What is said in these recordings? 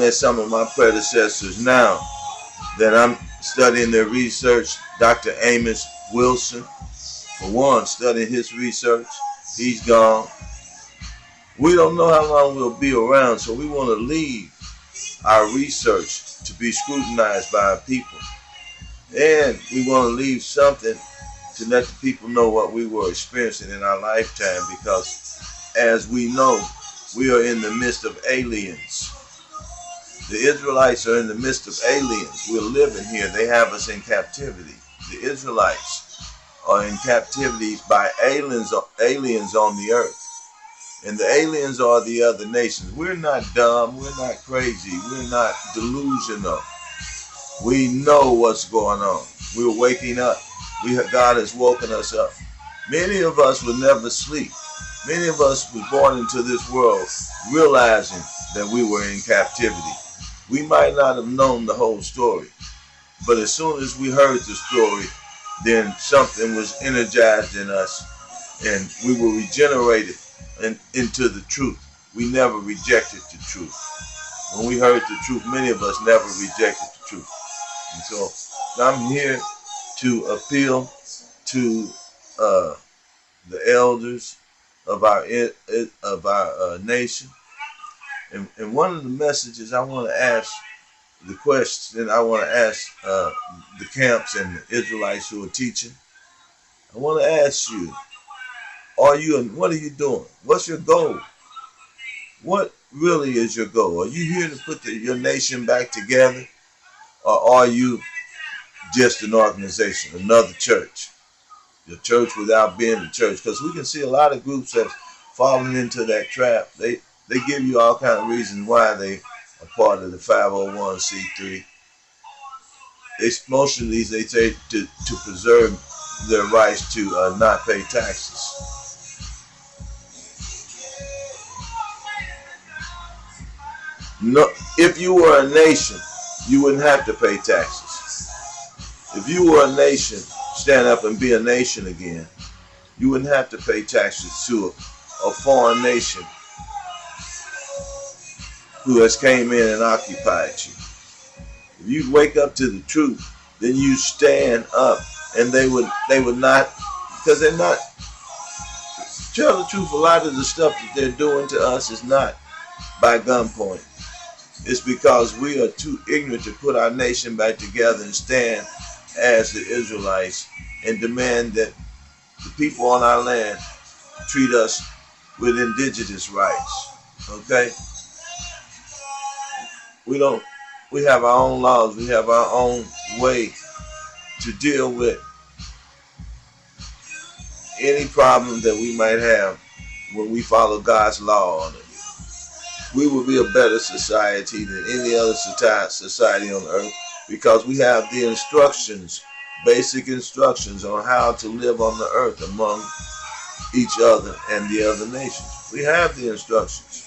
at some of my predecessors now that I'm studying their research. Dr. Amos Wilson, for one, studying his research. He's gone. We don't know how long we'll be around, so we want to leave our research to be scrutinized by our people. And we want to leave something to let the people know what we were experiencing in our lifetime, because as we know, we are in the midst of aliens. The Israelites are in the midst of aliens. We're living here. They have us in captivity. The Israelites are in captivity by aliens on the earth. And the aliens are the other nations. We're not dumb. We're not crazy. We're not delusional. We know what's going on. We're waking up. God has woken us up. Many of us will never sleep. Many of us were born into this world realizing that we were in captivity. We might not have known the whole story, but as soon as we heard the story, then something was energized in us and we were regenerated into the truth. We never rejected the truth. When we heard the truth, many of us never rejected the truth. And so I'm here to appeal to the elders of our nation. And one of the messages I want to ask, the question I want to ask the camps and the Israelites who are teaching, I want to ask you, what are you doing? What's your goal? What really is your goal? Are you here to put your nation back together? Or are you just an organization, another church? Your church without being a church? Because we can see a lot of groups have fallen into that trap. They give you all kind of reasons why they are part of the 501c3. Most of these, they say to preserve their rights to not pay taxes. No, if you were a nation, you wouldn't have to pay taxes. If you were a nation, stand up and be a nation again, you wouldn't have to pay taxes to a foreign nation who has came in and occupied you. If you wake up to the truth, then you stand up, and they would not, because they're not, to tell the truth, a lot of the stuff that they're doing to us is not by gunpoint. It's because we are too ignorant to put our nation back together and stand as the Israelites and demand that the people on our land treat us with indigenous rights. Okay? We have our own laws. We have our own way to deal with any problem that we might have when we follow God's law on it. We will be a better society than any other society on earth, because we have the instructions, basic instructions on how to live on the earth among each other and the other nations. We have the instructions.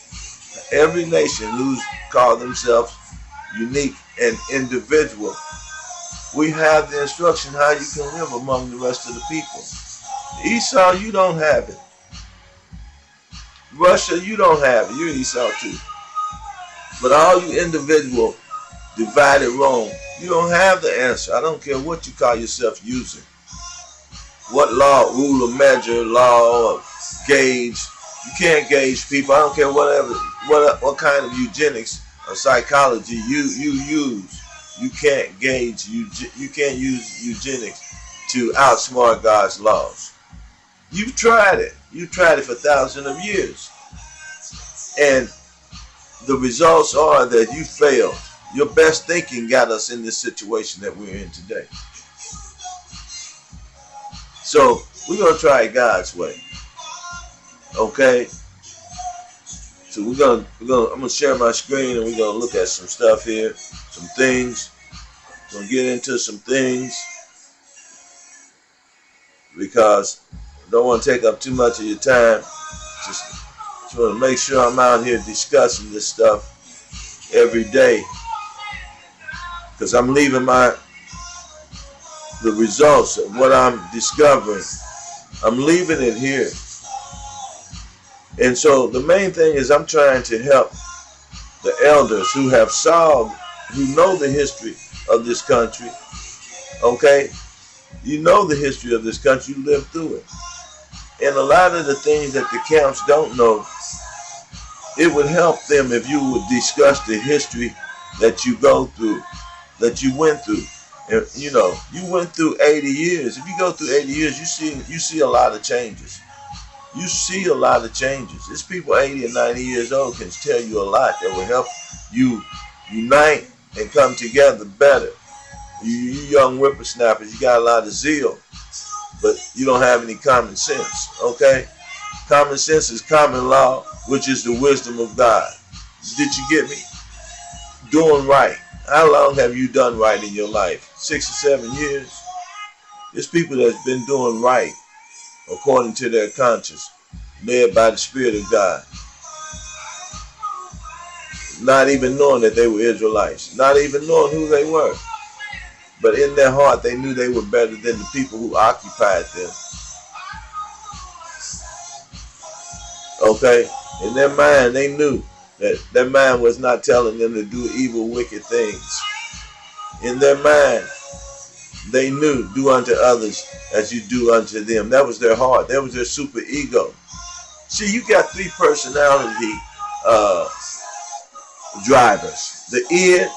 Every nation who's called themselves unique and individual, we have the instruction how you can live among the rest of the people. Esau, you don't have it. Russia, you don't have it. You're Esau too. But all you individual divided Rome, you don't have the answer. I don't care what you call yourself using. What law, rule of measure, law, or gauge. You can't gauge people. I don't care what kind of eugenics or psychology you use. You can't gauge, you can't use eugenics to outsmart God's laws. You've tried it. You've tried it for thousands of years. And the results are that you failed. Your best thinking got us in this situation that we're in today. So we're going to try it God's way. Okay? So I'm going to share my screen and we're going to look at some stuff here, some things. We're going to get into some things because I don't want to take up too much of your time. Just want to make sure I'm out here discussing this stuff every day, because I'm leaving the results of what I'm discovering. I'm leaving it here. And so the main thing is I'm trying to help the elders who have solved, who know the history of this country, okay? You know the history of this country, you lived through it. And a lot of the things that the camps don't know, it would help them if you would discuss the history that you go through, that you went through. And you know, you went through 80 years. If you go through 80 years, you see a lot of changes. You see a lot of changes. It's people 80 and 90 years old can tell you a lot that will help you unite and come together better. You young whippersnappers, you got a lot of zeal, but you don't have any common sense, okay? Common sense is common law, which is the wisdom of God. Did you get me? Doing right. How long have you done right in your life? 6 or 7 years? There's people that's been doing right according to their conscience, led by the Spirit of God, not even knowing that they were Israelites, not even knowing who they were. But in their heart, they knew they were better than the people who occupied them. Okay? In their mind, they knew that their mind was not telling them to do evil, wicked things. In their mind, they knew, do unto others as you do unto them. That was their heart. That was their super ego. See, you got three personality drivers. The id,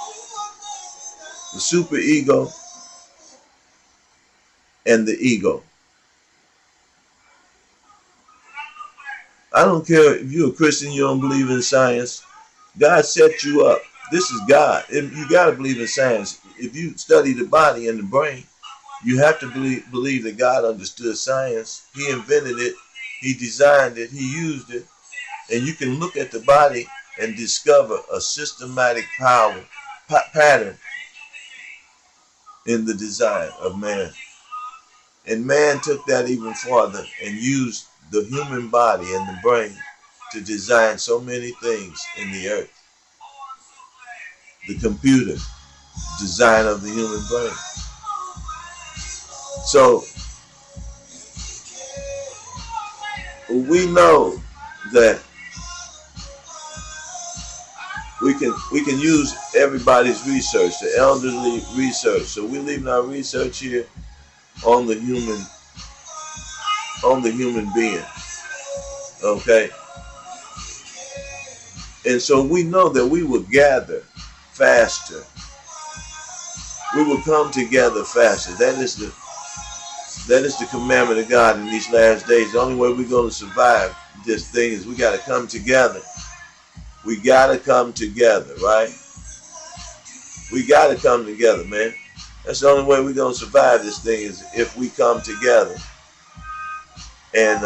the super ego, and the ego. I don't care if you're a Christian, you don't believe in science. God set you up. This is God. You got to believe in science. If you study the body and the brain, you have to believe that God understood science. He invented it. He designed it. He used it. And you can look at the body and discover a systematic pattern in the design of man. And man took that even farther and used the human body and the brain to design so many things in the earth. The computer, design of the human brain. So we know that we can use everybody's research, the elderly research. So we're leaving our research here on the human being. Okay? And so we know that we will gather faster. We will come together faster. That is the commandment of God in these last days. The only way we're going to survive this thing is we got to come together. We got to come together, right? We got to come together, man. That's the only way we're going to survive this thing is if we come together and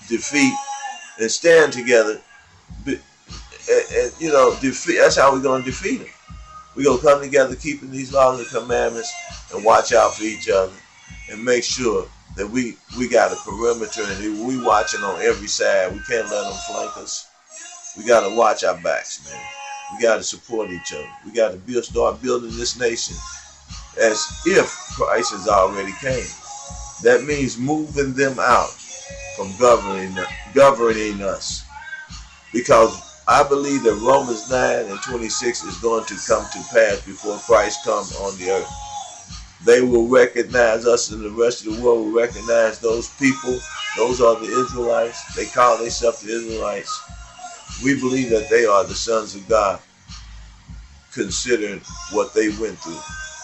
defeat and stand together. And you know, defeat. That's how we're going to defeat them. We're going to come together keeping these laws and commandments and watch out for each other and make sure that we got a perimeter and we watching on every side. We can't let them flank us. We got to watch our backs, man. We got to support each other. We got to start building this nation as if Christ has already came. That means moving them out from governing us. Because I believe that Romans 9:26 is going to come to pass before Christ comes on the earth. They will recognize us, and the rest of the world will recognize those people. Those are the Israelites. They call themselves the Israelites. We believe that they are the sons of God, considering what they went through.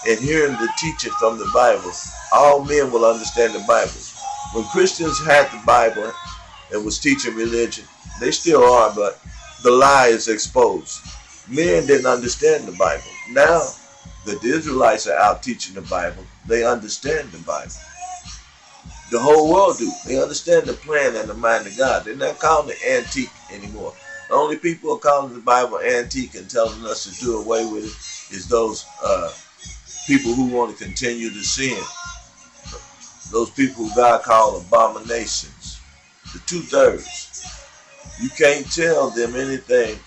And hearing the teaching from the Bible, all men will understand the Bible. When Christians had the Bible and was teaching religion, they still are, but the lie is exposed. Men didn't understand the Bible. Now that the Israelites are out teaching the Bible, they understand the Bible. The whole world do. They understand the plan and the mind of God. They're not calling it antique anymore. The only people who are calling the Bible antique and telling us to do away with it is those people who want to continue to sin. Those people who God called abominations. The 2/3. You can't tell them anything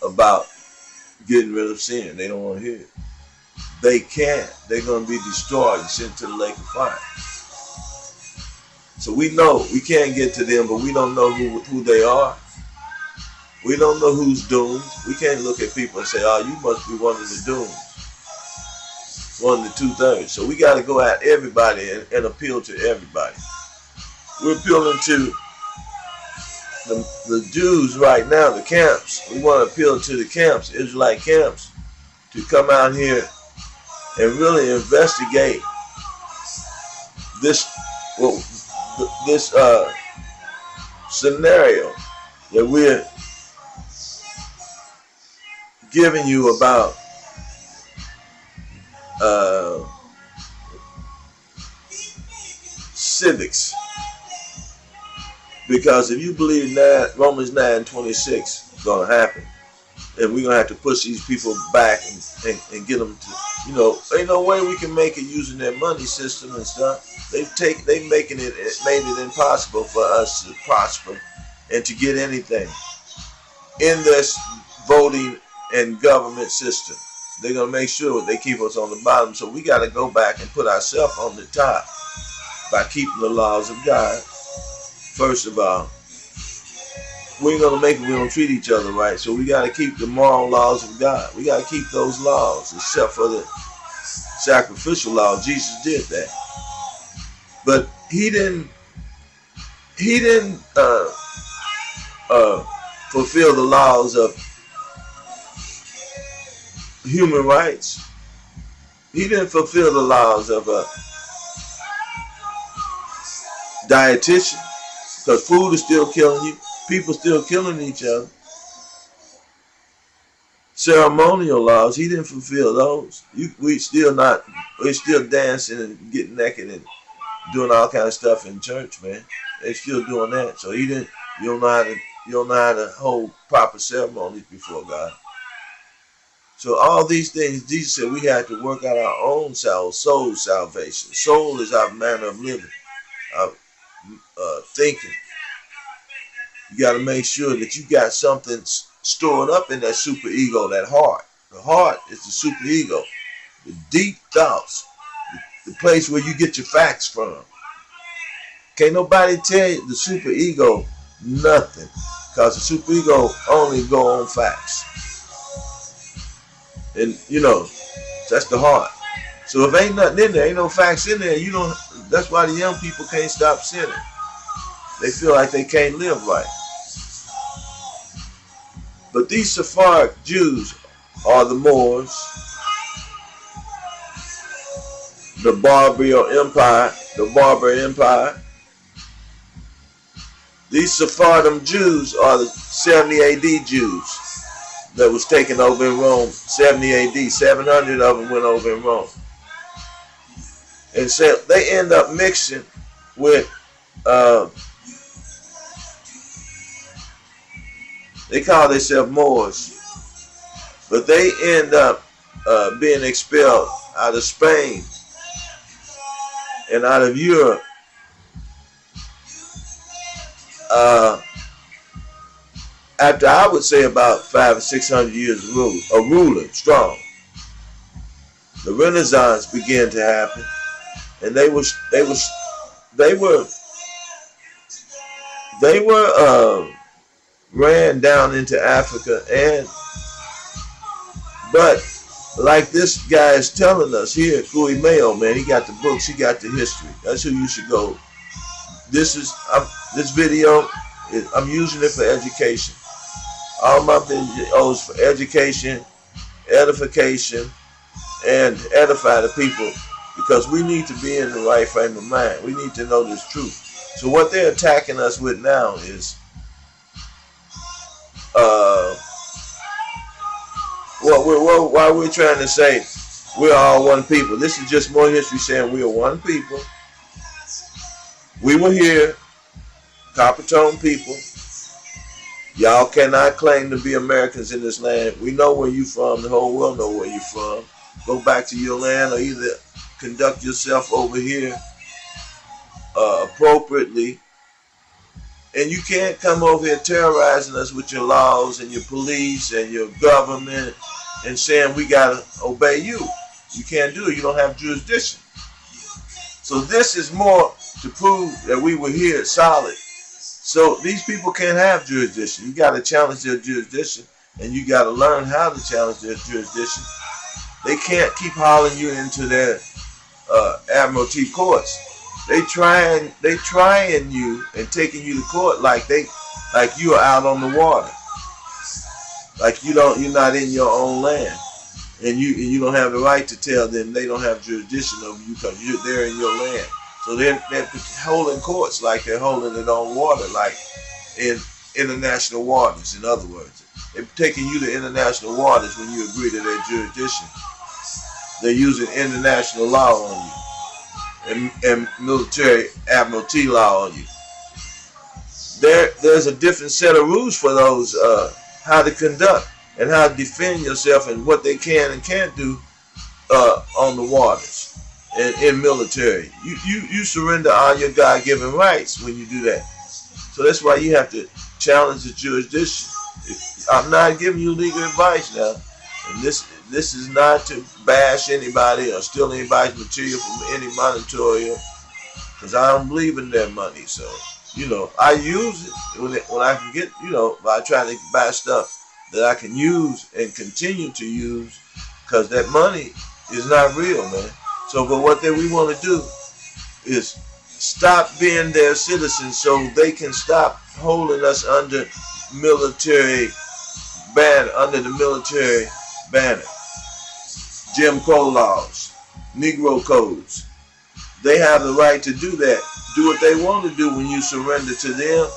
about getting rid of sin. They don't want to hear it. They can't. They're going to be destroyed and sent to the lake of fire. So we know we can't get to them, but we don't know who they are. We don't know who's doomed. We can't look at people and say, oh, you must be one of the doomed, one of the 2/3. So we got to go at everybody and appeal to everybody. We're appealing to the Jews right now, the camps. We want to appeal to the camps, Israelite camps, to come out here and really investigate this, well, this scenario that we're giving you about civics. Because if you believe that Romans 9:26 is going to happen, and we're going to have to push these people back and get them to, ain't no way we can make it using their money system and stuff. They made it impossible for us to prosper and to get anything in this voting and government system. They're going to make sure they keep us on the bottom. So we got to go back and put ourselves on the top by keeping the laws of God. First of all, we ain't going to make it, we don't treat each other right. So we got to keep the moral laws of God. We got to keep those laws, except for the sacrificial law. Jesus did that. But he didn't fulfill the laws of human rights. He didn't fulfill the laws of a dietitian, because food is still killing you. People still killing each other. Ceremonial laws, he didn't fulfill those. We're still dancing and getting naked and doing all kind of stuff in church, man. They still doing that. So you don't know how to hold proper ceremonies before God. So all these things, Jesus said we have to work out our own soul salvation. Soul is our manner of living, our thinking. You got to make sure that you got something stored up in that super ego, that heart. The heart is the super ego, the deep thoughts, the place where you get your facts from. Can't nobody tell you the super ego nothing, because the super ego only go on facts. And that's the heart. So if ain't nothing in there, ain't no facts in there, that's why the young people can't stop sinning. They feel like they can't live right. But these Sephardic Jews are the Moors, the Barbar Empire. These Sephardim Jews are the 70 AD Jews that was taken over in Rome. 70 AD, 700 of them went over in Rome. And so they end up mixing with, they call themselves Moors, but they end up being expelled out of Spain and out of Europe after, I would say, about 500 or 600 years of ruling strong. The Renaissance began to happen, and they were ran down into Africa, but like this guy is telling us here, Kui Mayo, man, he got the books, he got the history. That's who you should go. This video, I'm using it for education. All my videos for education, edification, and edify the people, because we need to be in the right frame of mind. We need to know this truth. So what they're attacking us with now is why we're trying to say we're all one people. This is just more history saying we are one people. We were here, copper tone people. Y'all cannot claim to be Americans in this land. We know where you from. The whole world know where you from. Go back to your land, or either conduct yourself over here appropriately. And you can't come over here terrorizing us with your laws and your police and your government and saying we gotta obey you. You can't do it. You don't have jurisdiction. So this is more to prove that we were here solid So these people can't have jurisdiction. You got to challenge their jurisdiction, and you got to learn how to challenge their jurisdiction. They can't keep hauling you into their admiralty courts. They trying you and taking you to court like you are out on the water, like you're not in your own land, and you don't have the right to tell them they don't have jurisdiction over you because they're in your land. So they're holding courts like they're holding it on water, like in international waters. In other words, they're taking you to international waters when you agree to their jurisdiction. They're using international law on you and military admiralty law on you. There's a different set of rules for those how to conduct and how to defend yourself and what they can and can't do on the waters and in military. You surrender all your God-given rights when you do that. So that's why you have to challenge the jurisdiction. I'm not giving you legal advice now, and this is not to bash anybody or steal anybody's material from any monetary, because I don't believe in their money. So I use it when I can get, by trying to buy stuff that I can use and continue to use, because that money is not real, man. So, but what we want to do is stop being their citizens so they can stop holding us under military under the military banner. Jim Crow laws, Negro codes. They have the right to do that. Do what they want to do when you surrender to them,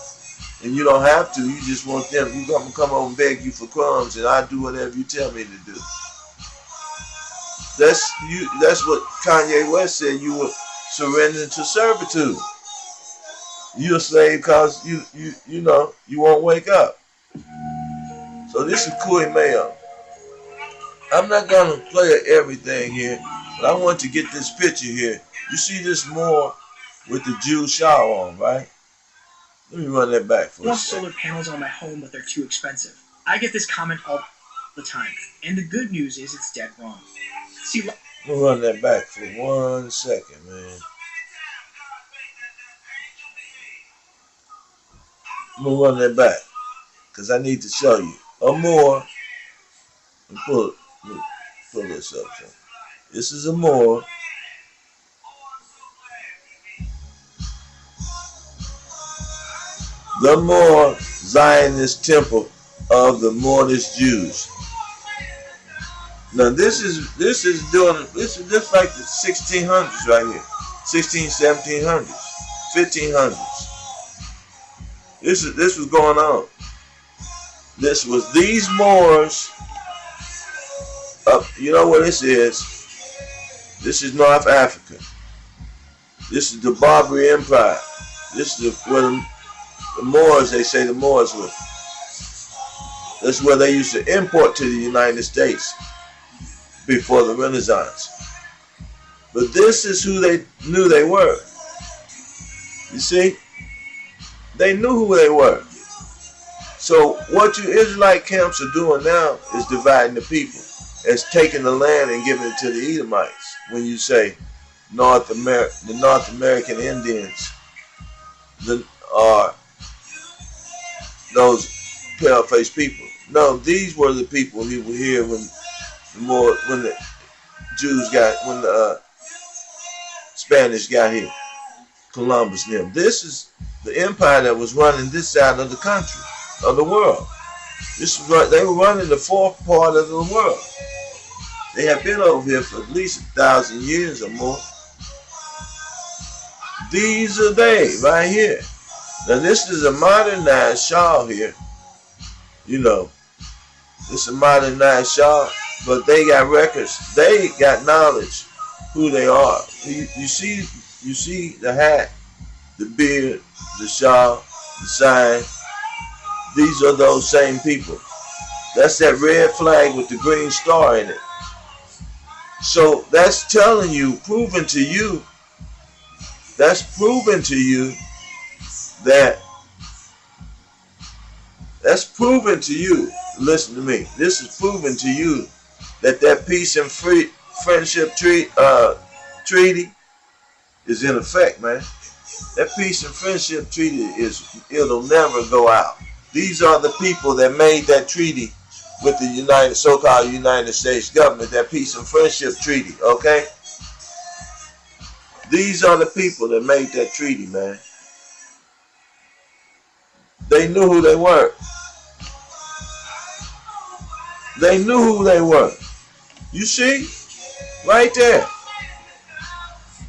and you don't have to. You just want them. You gonna come over and beg you for crumbs, and I do whatever you tell me to do. That's what Kanye West said. You were surrendering to servitude. You're a slave because you won't wake up. So this is Kui Mayo. I'm not gonna play everything here, but I want to get this picture here. You see this Moor with the Jew shawl on, right? Let me run that back for a second. I want solar panels on my home, but they're too expensive. I get this comment all the time, and the good news is it's dead wrong. See, let me run that back for 1 second, man. I'm gonna run that back because I need to show you a Moor. Pull this up. So this is a Moor. The Moor Zionist temple of the Moorish Jews. Now this is just like the 1600s right here, 1700s, 1500s. This was going on. This was these Moors. You know what this is? This is North Africa. This is the Barbary Empire. This is where the Moors, they say the Moors were. That's where they used to import to the United States before the Renaissance. But this is who they knew they were. You see? They knew who they were. So what you Israelite camps are doing now is dividing the people. It's taking the land and giving it to the Edomites. When you say the North American Indians are those pale-faced people. No, these were the people who were here when the Spanish got here. Columbus and them. This is the empire that was running this side of the country, of the world. They were running the fourth part of the world. They have been over here for at least 1,000 years or more. These are they right here. Now this is a modernized Shah here. This is a modernized Shah, but they got records. They got knowledge who they are. You see the hat, the beard, the Shah, the sign. These are those same people. That's that red flag with the green star in it. So that's telling you, proving to you listen to me, this is proving to you that peace and friendship treaty is in effect, man. That peace and friendship treaty it'll never go out. These are the people that made that treaty with the so-called United States government, that peace and friendship treaty, okay? These are the people that made that treaty, man. They knew who they were. They knew who they were. You see? Right there.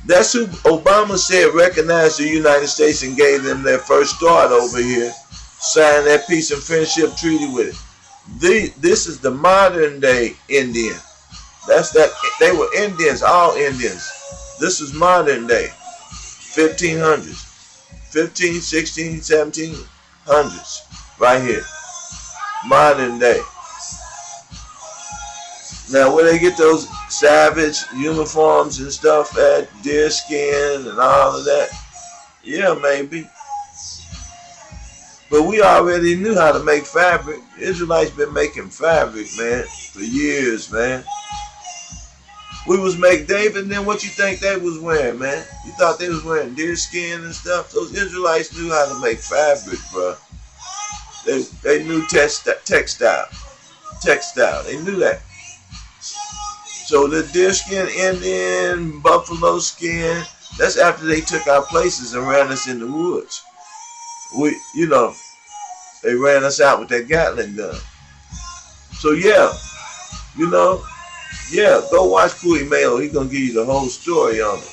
That's who Obama said recognized the United States and gave them their first start over here. Signed that peace and friendship treaty with it. This is the modern day Indian. That's that. They were Indians, all Indians. This is modern day. 1500s. 15, 16, 1700s. Right here. Modern day. Now, where they get those savage uniforms and stuff at, deer skin and all of that, yeah, maybe. But we already knew how to make fabric. The Israelites been making fabric, man, for years, man. We was make David, then what you think they was wearing, man? You thought they was wearing deer skin and stuff? Those Israelites knew how to make fabric, bro. They knew textile. They knew that. So the deer skin, Indian, buffalo skin, that's after they took our places and ran us in the woods. They ran us out with that Gatling gun. So yeah, go watch Kui Mayo. He's going to give you the whole story on it.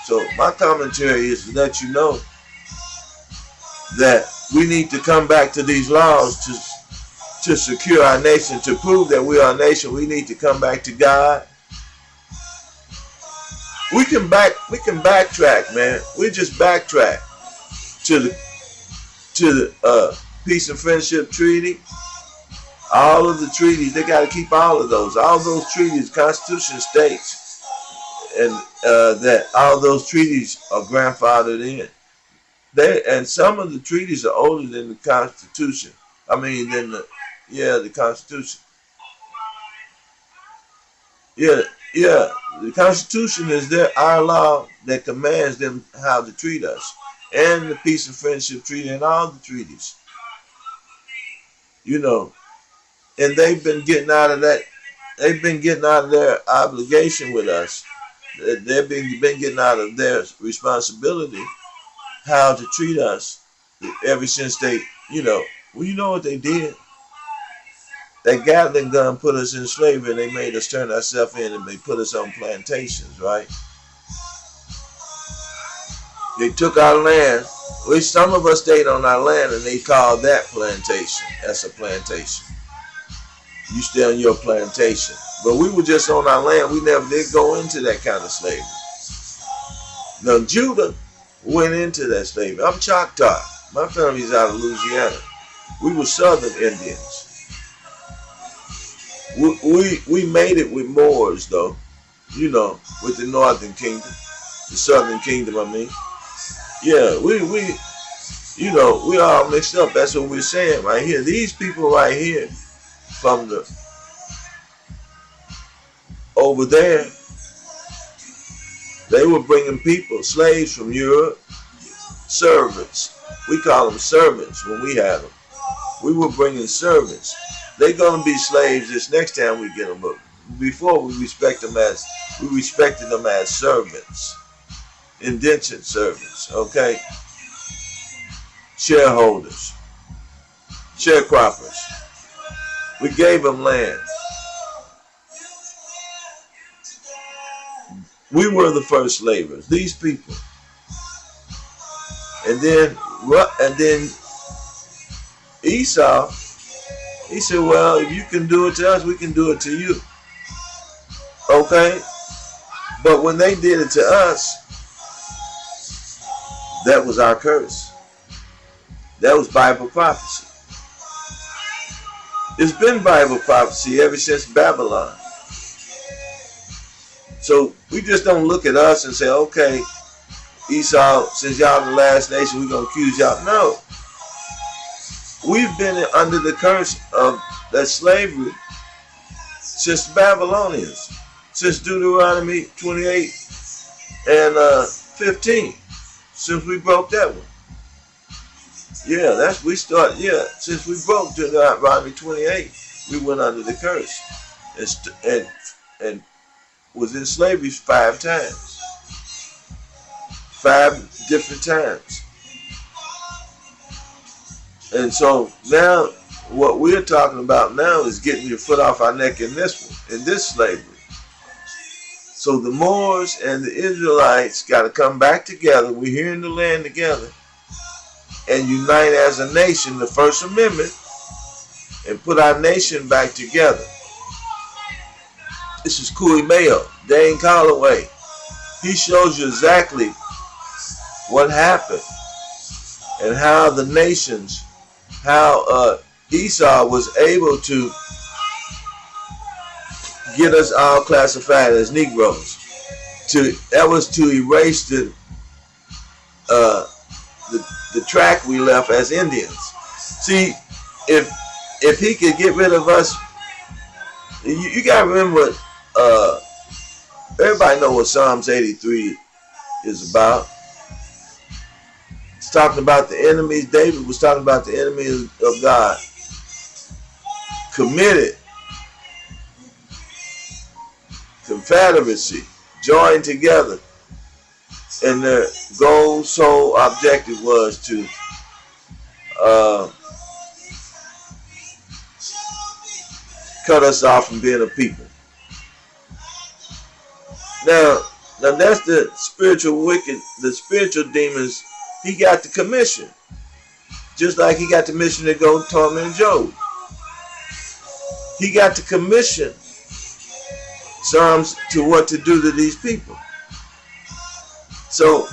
So my commentary is to let you know that we need to come back to these laws to secure our nation, to prove that we are a nation. We need to come back to God. We can backtrack, man. We just backtrack to the peace and friendship treaty. All of the treaties, they got to keep all of those. All those treaties, Constitution states, and that all those treaties are grandfathered in. And some of the treaties are older than the Constitution. I mean, the Constitution. Yeah. The Constitution is our law that commands them how to treat us, and the peace and friendship treaty and all the treaties. And they've been getting out of that. They've been getting out of their obligation with us. They've been getting out of their responsibility how to treat us ever since they, you know what they did? That Gatling gun put us in slavery and they made us turn ourselves in and they put us on plantations, right? They took our land, which some of us stayed on our land and they called that plantation. That's a plantation. You stay on your plantation. But we were just on our land. We never did go into that kind of slavery. Now, Judah went into that slavery. I'm Choctaw. My family's out of Louisiana. We were Southern Indians. We made it with Moors, though. With the Northern Kingdom. The Southern Kingdom, I mean. Yeah, we all mixed up. That's what we're saying right here. These people right here from over there, they were bringing people, slaves from Europe, servants. We call them servants when we had them. We were bringing servants. They're going to be slaves this next time we get them. But before we respected them as servants, indentured servants, okay? Shareholders, sharecroppers. We gave them land. We were the first slavers, these people. And then Esau, he said, well, if you can do it to us, we can do it to you. Okay? But when they did it to us, that was our curse. That was Bible prophecy. It's been Bible prophecy ever since Babylon. So we just don't look at us and say, okay, Esau, since y'all the last nation, we're going to accuse y'all. No. We've been under the curse of that slavery since the Babylonians, since Deuteronomy 28 and 15. since we broke that one. Yeah, since we broke Deuteronomy 28, we went under the curse and was in slavery 5 times, 5 different times. And so now what we're talking about now is getting your foot off our neck in this one, in this slavery. So the Moors and the Israelites got to come back together. We're here in the land together and unite as a nation, the First Amendment, and put our nation back together. This is Cooley Mayo, Dane Calloway. He shows you exactly what happened and how the nations, how Esau was able to get us all classified as Negroes. That was to erase the track we left as Indians. See, if he could get rid of us, you gotta remember, everybody know what Psalms 83 is about. It's talking about the enemies. David was talking about the enemies of God. Committed, confederacy, joined together. And their goal, sole objective was to cut us off from being a people. Now that's the spiritual wicked, the spiritual demons. He got the commission, just like he got the mission to go torment Job. He got the commission, Psalms, to what to do to these people. So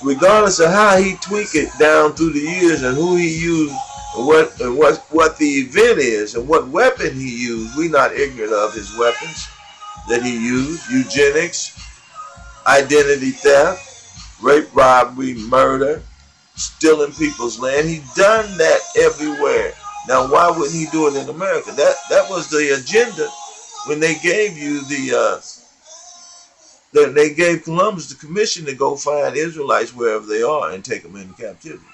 regardless of how he tweaked it down through the years and who he used and what the event is and what weapon he used, we're not ignorant of his weapons that he used: eugenics, identity theft, rape, robbery, murder, stealing people's land. He's done that everywhere. Now, why wouldn't he do it in America? That was the agenda when they gave you they gave Columbus the commission to go find Israelites wherever they are and take them into captivity.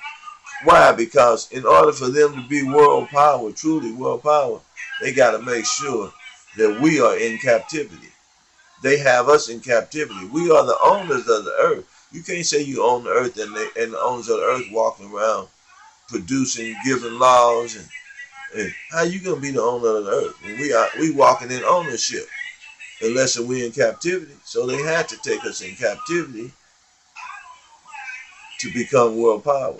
Why? Because in order for them to be world power, truly world power, they got to make sure that we are in captivity. They have us in captivity. We are the owners of the earth. You can't say you own the earth and the owners of the earth walking around producing, giving laws, and how you gonna be the owner of the earth when we walking in ownership unless we're in captivity? So they had to take us in captivity to become world power.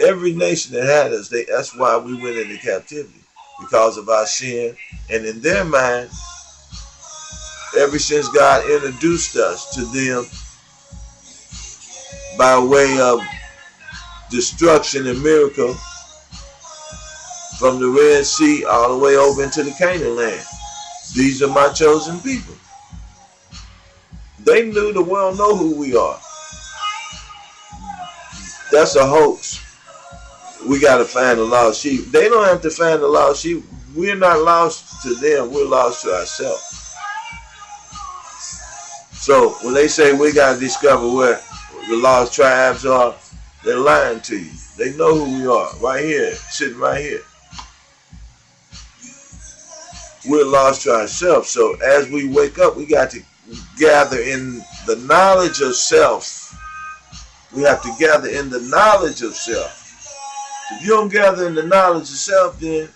Every nation that had us, that's why we went into captivity, because of our sin. And in their mind, ever since God introduced us to them by way of destruction and miracle from the Red Sea all the way over into the Canaan land, these are my chosen people. They knew the world know who we are. That's a hoax. We got to find the lost sheep. They don't have to find the lost sheep. We're not lost to them. We're lost to ourselves. So when they say we got to discover where the lost tribes are, they're lying to you. They know who we are. Right here. Sitting right here. We're lost to ourselves. So as we wake up, we got to gather in the knowledge of self. We have to gather in the knowledge of self. If you don't gather in the knowledge of self, then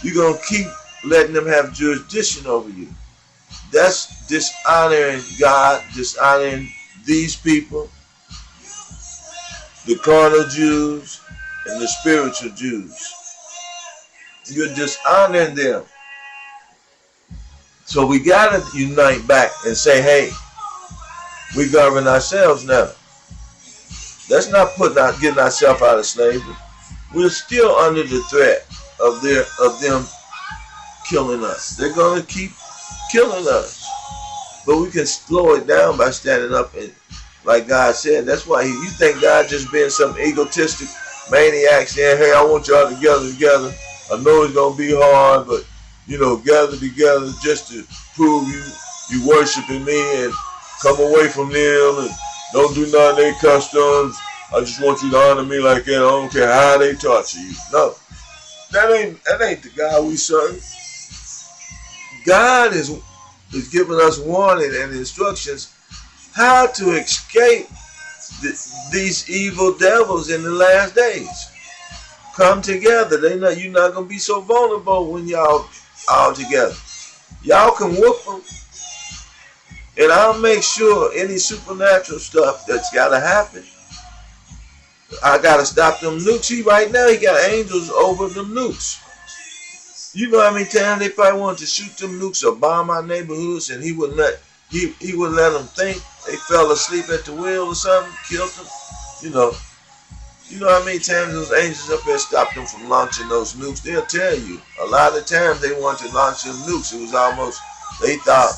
you're going to keep letting them have jurisdiction over you. That's dishonoring God, dishonoring these people, the carnal Jews and the spiritual Jews. You're dishonoring them. So we got to unite back and say, hey, we govern ourselves now. That's not getting ourselves out of slavery. We're still under the threat of them killing us. They're going to keep killing us. But we can slow it down by standing up and, like God said, that's why you think God just being some egotistic maniac saying, hey, I want y'all to gather together. I know it's going to be hard, but, gather together just to prove you worshiping me and come away from them and Don't do none of their customs. I just want you to honor me like that. I don't care how they torture you. No, that ain't the God we serve. God is giving us warning and instructions how to escape these evil devils in the last days. Come together. You're not gonna be so vulnerable when y'all all together. Y'all can whoop them, and I'll make sure any supernatural stuff that's gotta happen. I gotta stop them nukes. Right now he got angels over them nukes. You know how many times they probably wanted to shoot them nukes or bomb our neighborhoods, and he wouldn't let them think. They fell asleep at the wheel or something, killed them. You know, you know how many times those angels up there stopped them from launching those nukes? They'll tell you. A lot of times they wanted to launch them nukes. It was almost they thought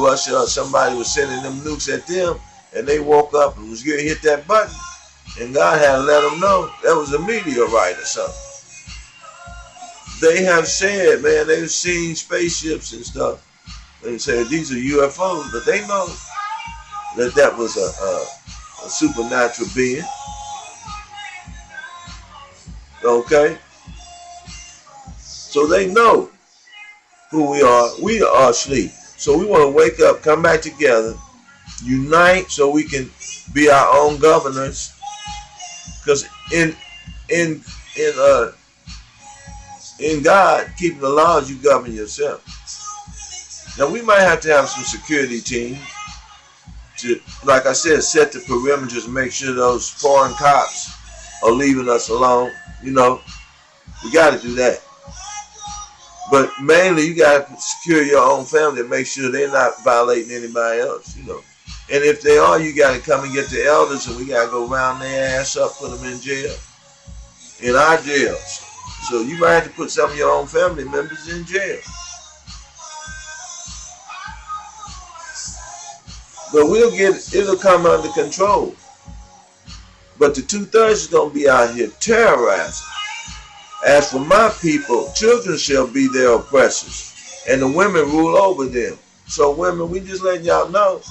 Russia or somebody was sending them nukes at them, and they woke up and was going to hit that button, and God had to let them know that was a meteorite or something. They have said, man, they've seen spaceships and stuff. They say these are UFOs, but they know that was a supernatural being. Okay? So they know who we are. We are asleep. So we want to wake up, come back together, unite so we can be our own governors. Because in God, keeping the laws, you govern yourself. Now we might have to have some security team to, like I said, set the perimeters and make sure those foreign cops are leaving us alone. You know, we got to do that. But mainly, you got to secure your own family and make sure they're not violating anybody else. You know, and if they are, you got to come and get the elders, and we got to go round their ass up, put them in jail, in our jails. So you might have to put some of your own family members in jail. But it'll come under control. But the 2/3 is going to be out here terrorizing. As for my people, children shall be their oppressors, and the women rule over them. So women, we just letting y'all know,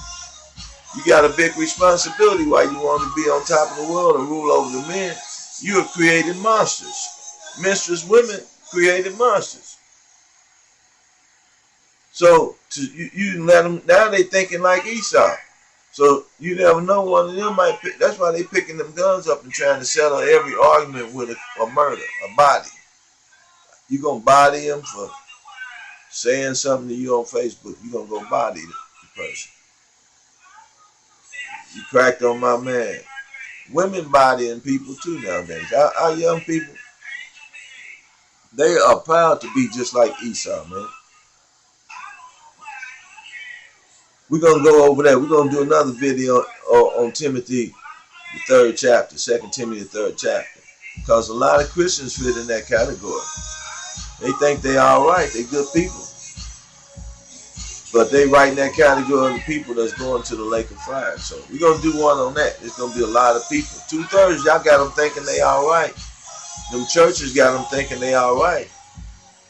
you got a big responsibility while you want to be on top of the world and rule over the men. You are creating monsters. Mistress women created monsters. So you let them, now they thinking like Esau. So you never know, one of them might pick. That's why they picking them guns up and trying to settle every argument with a murder, a body. You gonna body him for saying something to you on Facebook. You gonna go body the person. You cracked on my man. Women bodying people too nowadays. Our young people, they are proud to be just like Esau, man. We're going to go over that. We're going to do another video on Timothy, the 3rd chapter, 2 Timothy, the 3rd chapter. Because a lot of Christians fit in that category. They think they all right. They good people. But they right in that category of the people that's going to the lake of fire. So we're going to do one on that. There's going to be a lot of people. 2/3, y'all got them thinking they all right. Them churches got them thinking they all right.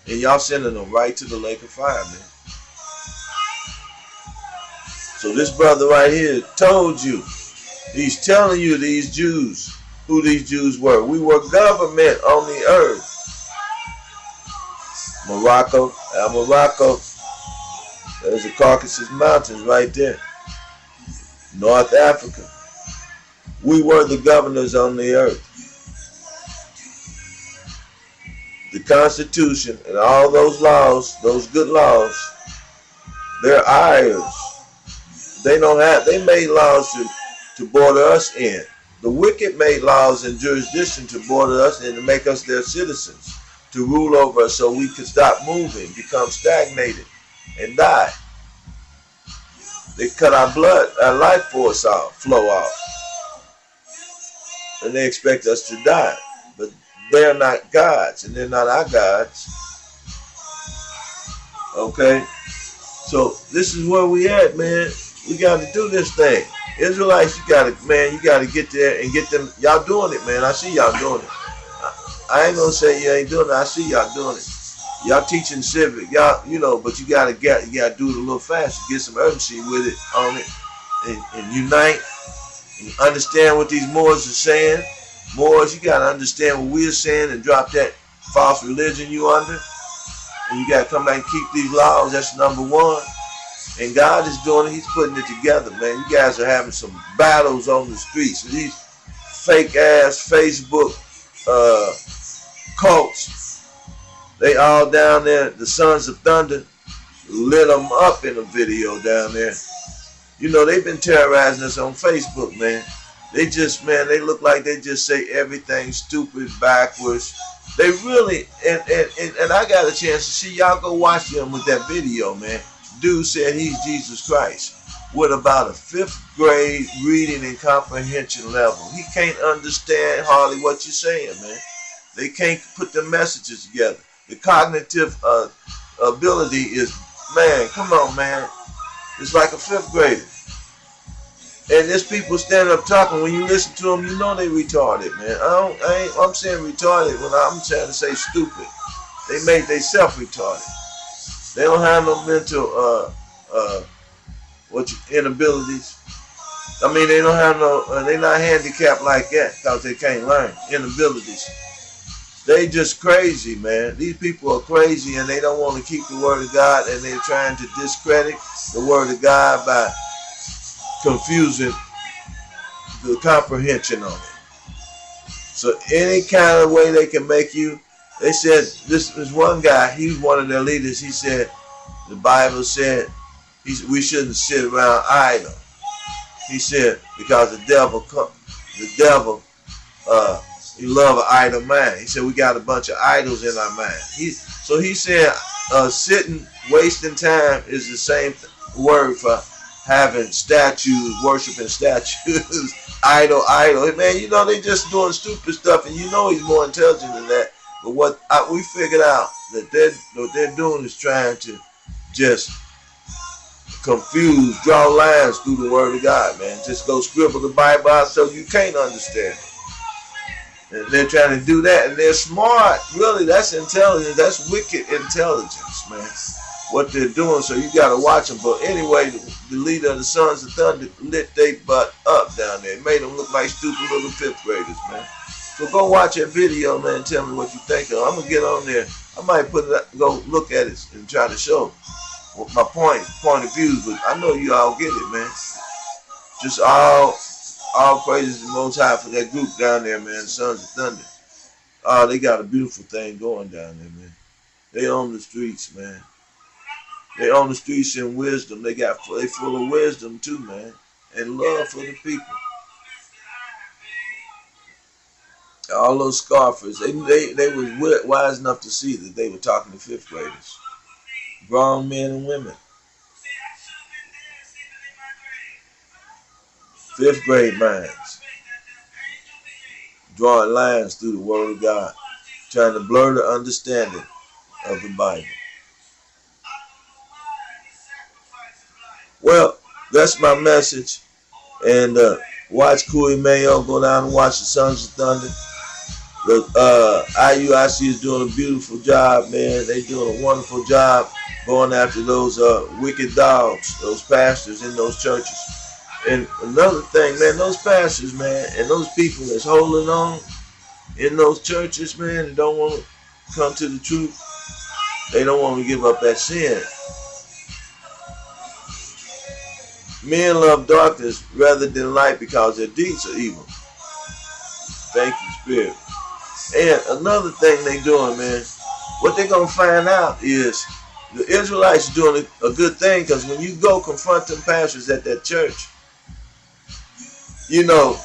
And y'all sending them right to the lake of fire, man. So this brother right here told you, he's telling you these Jews, who these Jews were. We were government on the earth. Morocco, Morocco, there's the Caucasus Mountains right there. North Africa. We were the governors on the earth. The Constitution and all those laws, those good laws, they're ours. They made laws to border us in. The wicked made laws and jurisdiction to border us in, to make us their citizens, to rule over us so we could stop moving, become stagnated, and die. They cut our blood, our life force flow off. And they expect us to die. But they're not gods, and they're not our gods. Okay? So this is where we at, man. We got to do this thing. Israelites, you got to get there and get them. Y'all doing it, man. I see y'all doing it. I ain't going to say you ain't doing it. I see y'all doing it. Y'all teaching civic. Y'all, but you got to do it a little faster. Get some urgency with it on it. and unite and understand what these Moors are saying. Moors, you got to understand what we're saying and drop that false religion you under. And you got to come back and keep these laws. That's number one. And God is doing it. He's putting it together, man. You guys are having some battles on the streets. These fake ass Facebook cults, they all down there. The Sons of Thunder lit them up in a video down there. You know, they've been terrorizing us on Facebook, man. They just, man, they look like they just say everything stupid, backwards. They really, and I got a chance to see, y'all go watch them with that video, man. Dude said he's Jesus Christ with about a 5th grade reading and comprehension level. He can't understand hardly what you're saying, man. They can't put the messages together. The cognitive ability is, man, come on, man. It's like a 5th grader. And there's people standing up talking. When you listen to them, you know they retarded, man. I'm saying retarded when I'm trying to say stupid. They made themselves retarded. They don't have no mental inabilities. I mean, they don't have no. They're not handicapped like that because they can't learn inabilities. They just crazy, man. These people are crazy and they don't want to keep the word of God, and they're trying to discredit the word of God by confusing the comprehension on it. So any kind of way they can make you. They said, this is one guy, he was one of their leaders. He said, the Bible said we shouldn't sit around idle. He said, because the devil, he love an idle mind. He said, we got a bunch of idols in our mind. So he said, sitting, wasting time is the same word for having statues, worshiping statues, idol. Man, you know, they just doing stupid stuff, and you know he's more intelligent than that. But what we figured out that what they're doing is trying to just confuse, draw lines through the word of God, man. Just go scribble the Bible out so you can't understand it. And they're trying to do that, and they're smart. Really, that's intelligence. That's wicked intelligence, man. What they're doing, so you got to watch them. But anyway, the leader of the Sons of Thunder lit they butt up down there. It made them look like stupid little 5th graders, man. So go watch that video, man, and tell me what you think of it. I'm going to get on there. I might go look at it and try to show my point of view, but I know you all get it, man. Just all praises to the Most High for that group down there, man, the Sons of Thunder. Oh, they got a beautiful thing going down there, man. They own the streets, man. They own the streets in wisdom. They full of wisdom too, man, and love for the people. All those scoffers, they was wise enough to see that they were talking to 5th graders, grown men and women. 5th grade minds, drawing lines through the word of God, trying to blur the understanding of the Bible. Well, that's my message. And watch Kui Mayo, go down and watch the Sons of Thunder. The IUIC is doing a beautiful job, man. They're doing a wonderful job going after those wicked dogs, those pastors in those churches. And another thing, man, those pastors, man, and those people that's holding on in those churches, man, and don't want to come to the truth, they don't want to give up that sin. Men love darkness rather than light because their deeds are evil. Thank you, Spirit. And another thing they doing, man, what they're going to find out is the Israelites doing a good thing, because when you go confront them pastors at that church, you know,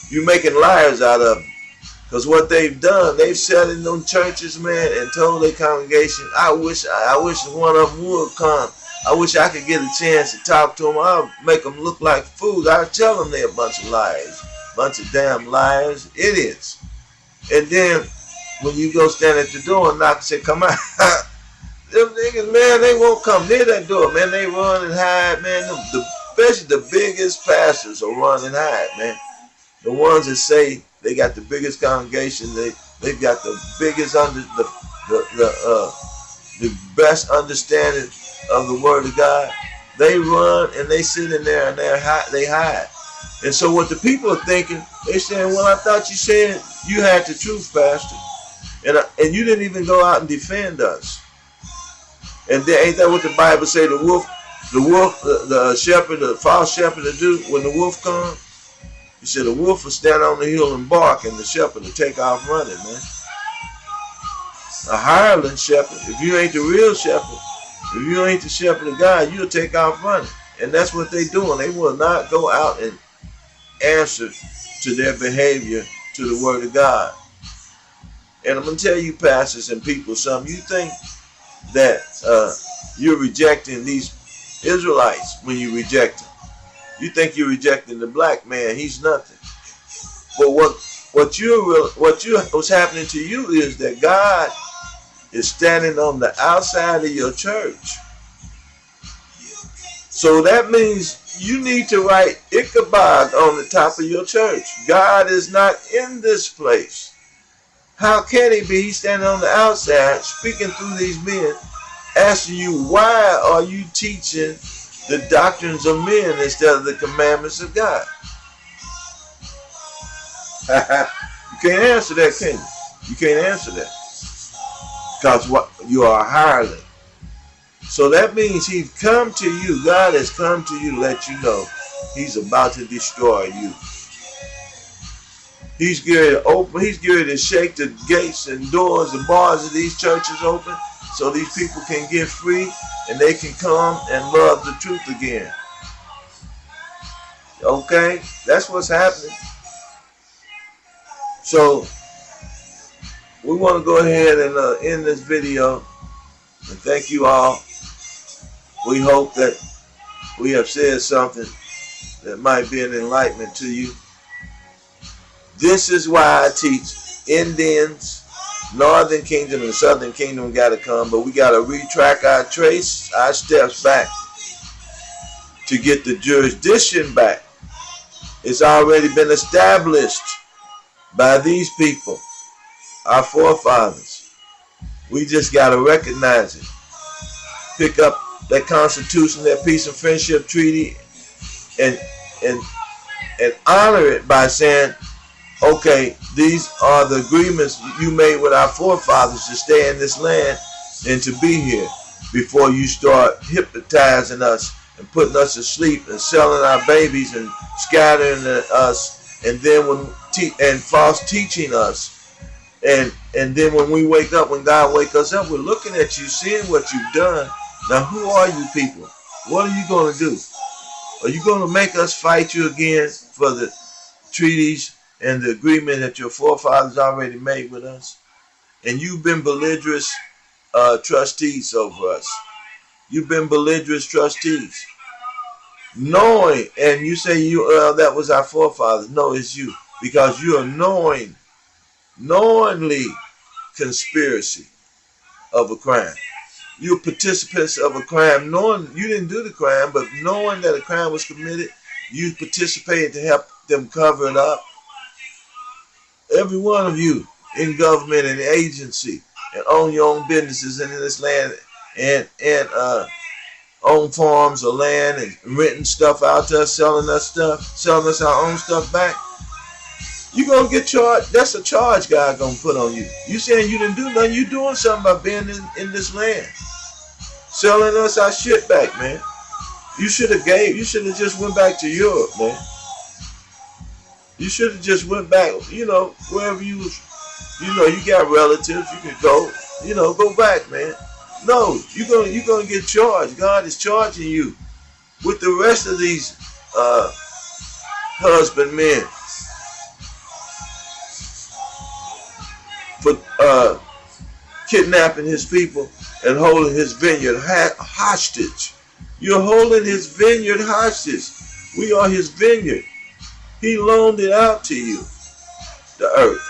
you're making liars out of them. Because what they've done, they've sat in them churches, man, and told their congregation, I wish one of them would come. I wish I could get a chance to talk to them. I'll make them look like fools. I'll tell them they're a bunch of liars. Bunch of damn liars. Idiots. And then, when you go stand at the door and knock and say, come out. Them niggas, man, they won't come near that door, man. They run and hide, man. Especially the biggest pastors will run and hide, man. The ones that say they got the biggest congregation, they've got the biggest the best understanding of the word of God. They run and they sit in there and they hide. And so what the people are thinking, they saying, well, I thought you said you had the truth, Pastor. And you didn't even go out and defend us. And then, ain't that what the Bible say? The shepherd, the false shepherd will do when the wolf comes? He said the wolf will stand on the hill and bark, and the shepherd will take off running, man. A hireling shepherd, if you ain't the real shepherd, if you ain't the shepherd of God, you'll take off running. And that's what they doing. They will not go out and answer to their behavior to the word of God. And I'm going to tell you, pastors and people, something. You think that you're rejecting these Israelites when you reject them. You think you're rejecting the black man. He's nothing. But what's happening to you is that God is standing on the outside of your church. So that means you need to write Ichabod on the top of your church. God is not in this place. How can he be? He's standing on the outside, speaking through these men, asking you, why are you teaching the doctrines of men instead of the commandments of God? You can't answer that, can you? You can't answer that. Because you are a hireling. So that means he's come to you. God has come to you to let you know he's about to destroy you. He's getting to shake the gates and doors and bars of these churches open so these people can get free and they can come and love the truth again. Okay? That's what's happening. So we want to go ahead and end this video. And thank you all. We hope that we have said something that might be an enlightenment to you. This is why I teach Indians, Northern Kingdom and Southern Kingdom got to come, but we got to retrack our steps back to get the jurisdiction back. It's already been established by these people, our forefathers. We just got to recognize it. Pick up that Constitution, that Peace and Friendship Treaty, and honor it by saying, okay, these are the agreements you made with our forefathers to stay in this land and to be here before you start hypnotizing us and putting us to sleep and selling our babies and scattering us, and then and false teaching us, and then when we wake up, when God wakes us up, we're looking at you, seeing what you've done. Now, who are you people? What are you going to do? Are you going to make us fight you again for the treaties and the agreement that your forefathers already made with us? And you've been belligerent trustees over us. You've been belligerent trustees. Knowing, and you say that was our forefathers. No, it's you. Because you are knowingly conspiracy of a crime. You're participants of a crime, knowing you didn't do the crime, but knowing that a crime was committed, you participated to help them cover it up. Every one of you in government and agency and own your own businesses in this land and own farms or land and renting stuff out to us, selling us our own stuff back. You're going to get charged. That's a charge God going to put on you. You saying you didn't do nothing. You doing something by being in this land. Selling us our shit back, man. You should have just went back to Europe, man. You should have just went back, wherever you got relatives, you can go, go back, man. No, you're gonna get charged. God is charging you with the rest of these husbandmen for kidnapping his people and holding his vineyard hostage. You're holding his vineyard hostage. We are his vineyard. He loaned it out to you, the earth.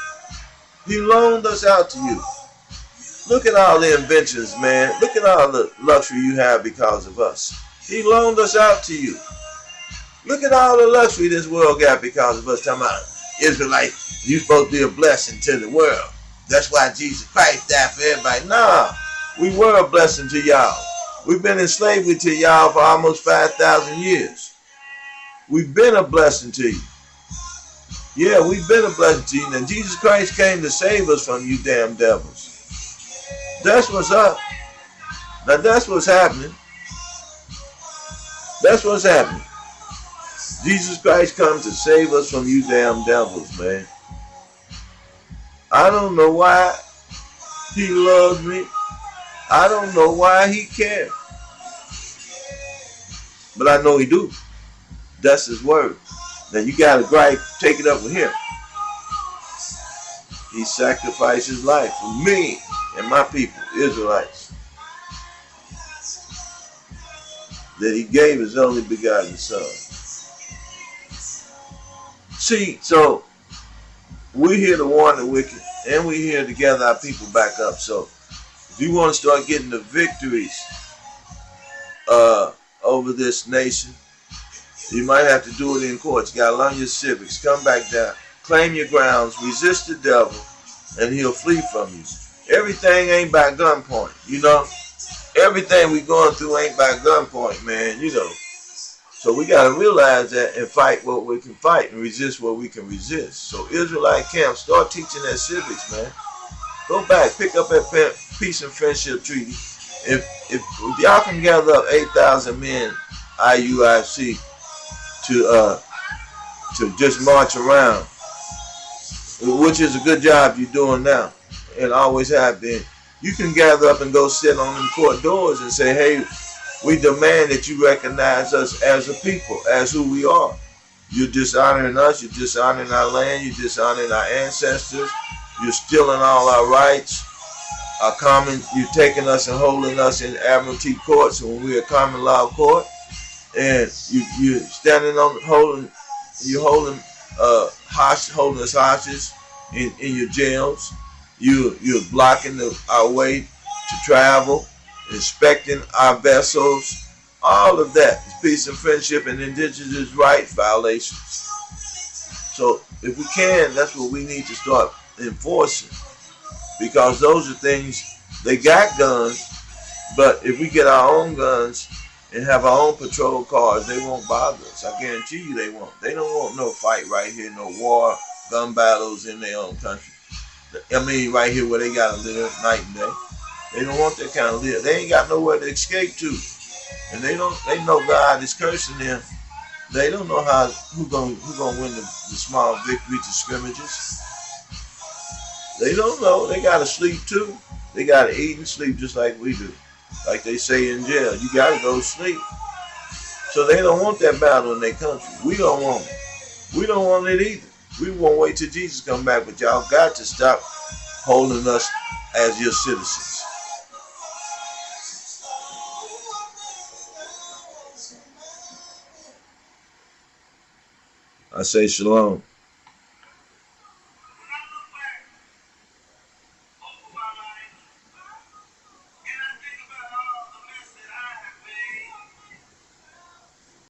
He loaned us out to you. Look at all the inventions, man. Look at all the luxury you have because of us. He loaned us out to you. Look at all the luxury this world got because of us. Talking about Israelite, you supposed to be a blessing to the world. That's why Jesus Christ died for everybody. Nah, we were a blessing to y'all. We've been in slavery to y'all for almost 5,000 years. We've been a blessing to you. Yeah, we've been a blessing to you. And Jesus Christ came to save us from you damn devils. That's what's up. Now that's what's happening. That's what's happening. Jesus Christ comes to save us from you damn devils, man. I don't know why he loves me. I don't know why he cares. But I know he do. That's his word. Now you gotta take it up with him. He sacrificed his life for me and my people, Israelites. That he gave his only begotten son. See, so we're here to warn the wicked, and we're here to gather our people back up. So if you want to start getting the victories over this nation, you might have to do it in courts. You gotta learn your civics. Come back down. Claim your grounds. Resist the devil, and he'll flee from you. Everything ain't by gunpoint, you know. Everything we going through ain't by gunpoint, man, you know. So we got to realize that and fight what we can fight and resist what we can resist. So Israelite camp, start teaching that civics, man. Go back, pick up that peace and friendship treaty. If y'all can gather up 8,000 men, IUIC, to just march around, which is a good job you're doing now, and always have been. You can gather up and go sit on them court doors and say, hey, we demand that you recognize us as a people, as who we are. You're dishonoring us. You're dishonoring our land. You're dishonoring our ancestors. You're stealing all our rights. You're taking us and holding us in admiralty courts when we're a common law court. And you're standing on holding us hostage in your jails. You're blocking our way to travel, inspecting our vessels. All of that is peace and friendship and indigenous rights violations. So if we can, that's what we need to start enforcing, because those are things. They got guns, but if we get our own guns and have our own patrol cars, they won't bother us. I guarantee you they won't. They don't want no fight right here, no war, gun battles in their own country. I mean, right here where they gotta live night and day. They don't want that kind of live. They ain't got nowhere to escape to, and they know God is cursing them. They don't know who gonna win the small victories, the scrimmages. They don't know. They gotta sleep too. They gotta eat and sleep just like we do. Like they say in jail, you gotta go to sleep. So they don't want that battle in their country. We don't want it. We don't want it either. We won't wait till Jesus come back, but y'all got to stop holding us as your citizens. I say shalom.